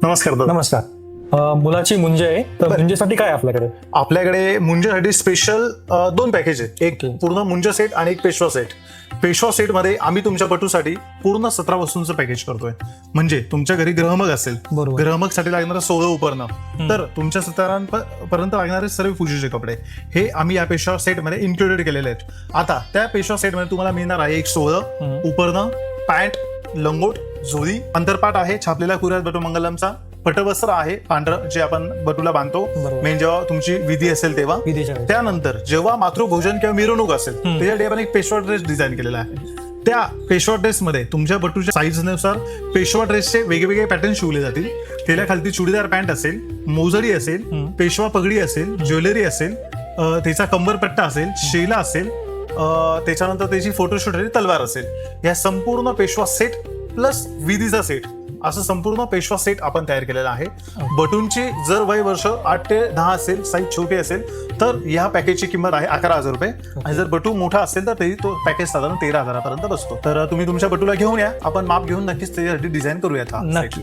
नमस्कार दादा. नमस्कार. मुलाची मुंज आहे, तर मुंजेसाठी काय आपल्याकडे? आपल्याकडे मुंजेसाठी स्पेशल 2 पॅकेज आहेत. एक पूर्ण मुंज सेट आणि एक पेशवा सेट. पेशवा सेट मध्ये आम्ही तुमच्या बटूसाठी पूर्ण 17 वस्तूंचं पॅकेज करतोय. म्हणजे तुमच्या घरी ग्रहमग असेल, बरोबर. ग्रहमग साठी लागणारं 16 उपकरणं, तर तुमच्या 17 पर्यंत लागणारे सर्व पूजेचे कपडे हे आम्ही या पेशवा सेट मध्ये इन्क्लुडेड केलेले आहेत. आता त्या पेशवा सेट मध्ये तुम्हाला मिळणार आहे एक 16 उपकरणं, पॅन्ट, लंगोट, झोळी, अंतरपाट आहे छापलेला कुऱ्हाड बटू मंगलमचा, पटवस्त्र आहे पांढरं जे आपण बटूला बांधतो मेन जेव्हा तुमची विधी असेल तेव्हा. विधीच्या वेळेस. त्यानंतर जेव्हा मातृभोजन किंवा मिरवणूक असेल त्याच्यासाठी आपण एक पेशवा ड्रेस डिझाईन केलेला आहे. त्या पेशवा ड्रेस मध्ये तुमच्या बटूच्या साईजनुसार पेशवा ड्रेसचे वेगवेगळे पॅटर्न शिवले जातील. त्याला खालती चुडीदार पॅन्ट असेल, मोजडी असेल, पेशवा पगडी असेल, ज्वेलरी असेल, त्याचा कंबरपट्टा असेल, शेला असेल, त्याच्यानंतर त्याची फोटोशूट तलवार असेल. या संपूर्ण पेशवा सेट प्लस विधीचा सेट असं संपूर्ण पेशवा सेट आपण तयार केलेला आहे. बटूंची जर वय वर्ष 8 ते 10 असेल, साईज छोटी असेल तर या पॅकेजची किंमत आहे 11,000 रुपये. आणि जर बटू मोठा असेल तर तरी तो पॅकेज साधारण 13,000 बसतो. तर तुम्ही तुमच्या बटूला घेऊन या, आपण माप घेऊन नक्कीच त्याच्यासाठी डिझाईन करूयात. नक्की.